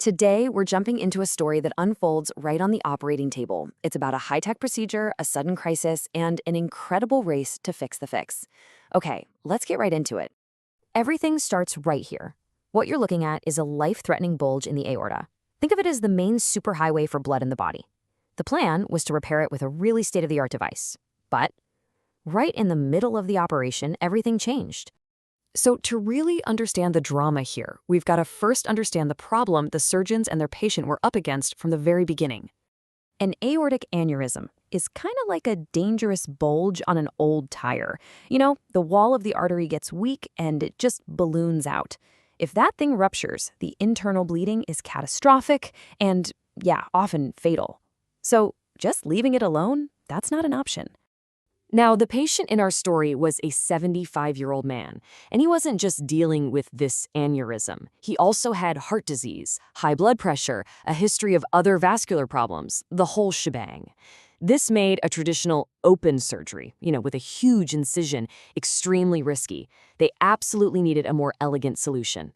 Today, we're jumping into a story that unfolds right on the operating table. It's about a high-tech procedure, a sudden crisis, and an incredible race to fix the fix. Okay, let's get right into it. Everything starts right here. What you're looking at is a life-threatening bulge in the aorta. Think of it as the main superhighway for blood in the body. The plan was to repair it with a really state-of-the-art device. But right in the middle of the operation, everything changed. So to really understand the drama here, we've got to first understand the problem the surgeons and their patient were up against from the very beginning. An aortic aneurysm is kind of like a dangerous bulge on an old tire. You know, the wall of the artery gets weak and it just balloons out. If that thing ruptures, the internal bleeding is catastrophic and, yeah, often fatal. So just leaving it alone, that's not an option. Now, the patient in our story was a 75-year-old man, and he wasn't just dealing with this aneurysm. He also had heart disease, high blood pressure, a history of other vascular problems, the whole shebang. This made a traditional open surgery, with a huge incision, extremely risky. They absolutely needed a more elegant solution.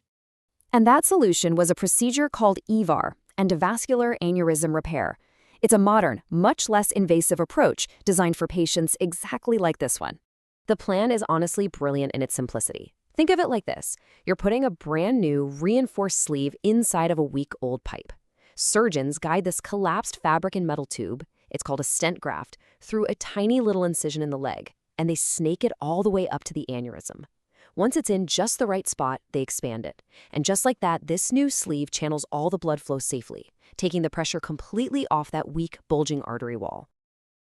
And that solution was a procedure called EVAR, Endovascular aneurysm repair. It's a modern, much less invasive approach designed for patients exactly like this one. The plan is honestly brilliant in its simplicity. Think of it like this. You're putting a brand new, reinforced sleeve inside of a week-old pipe. Surgeons guide this collapsed fabric and metal tube, it's called a stent-graft, through a tiny little incision in the leg, and they snake it all the way up to the aneurysm. Once it's in just the right spot, they expand it. And just like that, this new sleeve channels all the blood flow safely, taking the pressure completely off that weak, bulging artery wall.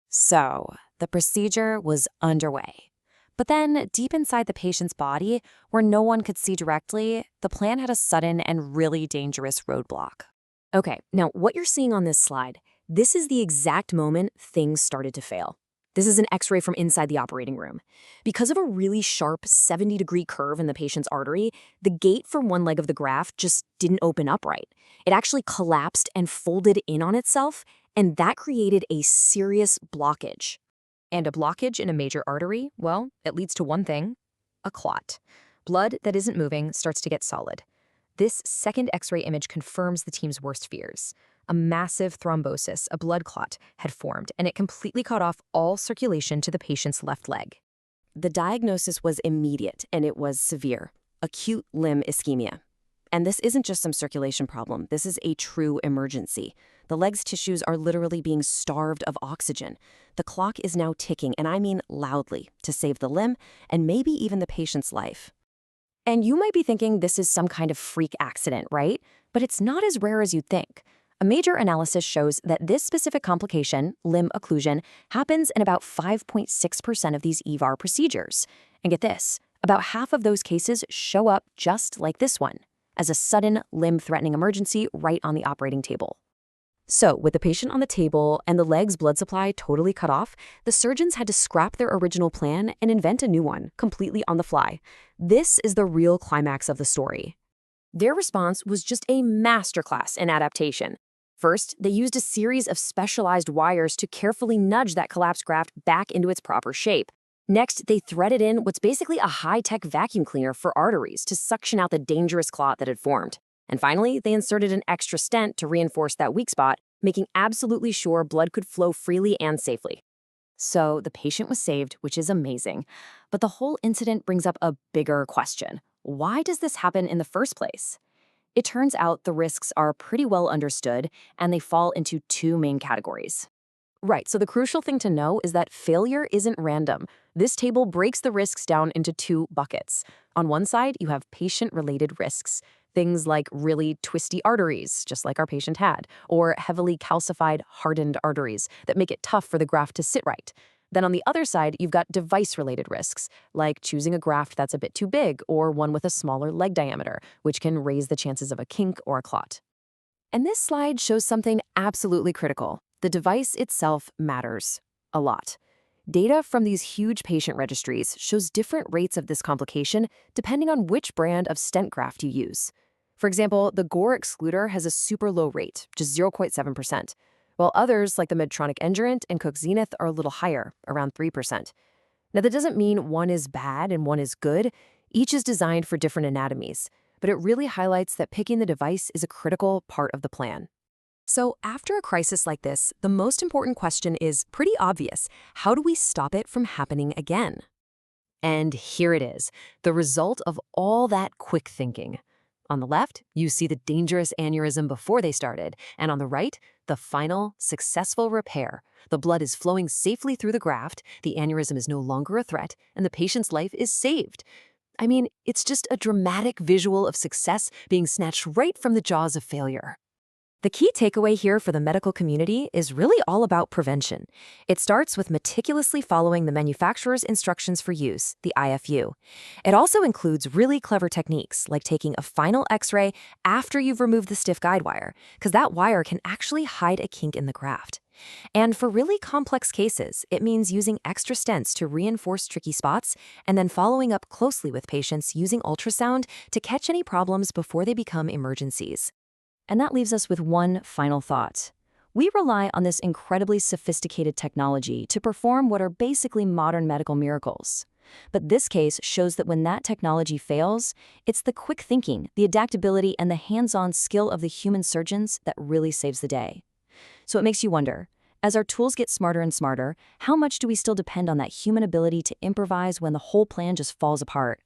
So, the procedure was underway. But then, deep inside the patient's body, where no one could see directly, the plan had a sudden and really dangerous roadblock. Okay, now what you're seeing on this slide, this is the exact moment things started to fail. This is an X-ray from inside the operating room. Because of a really sharp 70-degree curve in the patient's artery, the gate from one leg of the graft just didn't open up right. It actually collapsed and folded in on itself, and that created a serious blockage. And a blockage in a major artery, well, it leads to one thing: a clot. Blood that isn't moving starts to get solid. This second X-ray image confirms the team's worst fears. A massive thrombosis, a blood clot, had formed, and it completely cut off all circulation to the patient's left leg. The diagnosis was immediate, and it was severe: acute limb ischemia. And this isn't just some circulation problem. This is a true emergency. The leg's tissues are literally being starved of oxygen. The clock is now ticking, and I mean loudly, to save the limb and maybe even the patient's life. And you might be thinking this is some kind of freak accident, right? But it's not as rare as you'd think. A major analysis shows that this specific complication, limb occlusion, happens in about 5.6% of these EVAR procedures. And get this, about half of those cases show up just like this one, as a sudden limb-threatening emergency right on the operating table. So, with the patient on the table and the leg's blood supply totally cut off, the surgeons had to scrap their original plan and invent a new one, completely on the fly. This is the real climax of the story. Their response was just a masterclass in adaptation. First, they used a series of specialized wires to carefully nudge that collapsed graft back into its proper shape. Next, they threaded in what's basically a high-tech vacuum cleaner for arteries to suction out the dangerous clot that had formed. And finally, they inserted an extra stent to reinforce that weak spot, making absolutely sure blood could flow freely and safely. So the patient was saved, which is amazing. But the whole incident brings up a bigger question. Why does this happen in the first place? It turns out the risks are pretty well understood, and they fall into two main categories. Right, so the crucial thing to know is that failure isn't random. This table breaks the risks down into two buckets. On one side, you have patient-related risks. Things like really twisty arteries, just like our patient had, or heavily calcified, hardened arteries that make it tough for the graft to sit right. Then on the other side, you've got device-related risks, like choosing a graft that's a bit too big or one with a smaller leg diameter, which can raise the chances of a kink or a clot. And this slide shows something absolutely critical. The device itself matters a lot. Data from these huge patient registries shows different rates of this complication depending on which brand of stent graft you use. For example, the Gore excluder has a super low rate, just 0.7%, while others like the Medtronic Endurant and Cook Zenith are a little higher, around 3%. Now, that doesn't mean one is bad and one is good. Each is designed for different anatomies. but it really highlights that picking the device is a critical part of the plan. So after a crisis like this, the most important question is pretty obvious. How do we stop it from happening again? And here it is, the result of all that quick thinking. On the left, you see the dangerous aneurysm before they started, and on the right, the final, successful repair. The blood is flowing safely through the graft, the aneurysm is no longer a threat, and the patient's life is saved. I mean, it's just a dramatic visual of success being snatched right from the jaws of failure. The key takeaway here for the medical community is really all about prevention. It starts with meticulously following the manufacturer's instructions for use, the IFU. It also includes really clever techniques, like taking a final X-ray after you've removed the stiff guide wire, because that wire can actually hide a kink in the graft. And for really complex cases, it means using extra stents to reinforce tricky spots, and then following up closely with patients using ultrasound to catch any problems before they become emergencies. And that leaves us with one final thought. We rely on this incredibly sophisticated technology to perform what are basically modern medical miracles. But this case shows that when that technology fails, it's the quick thinking, the adaptability, and the hands-on skill of the human surgeons that really saves the day. So it makes you wonder, as our tools get smarter and smarter, how much do we still depend on that human ability to improvise when the whole plan just falls apart?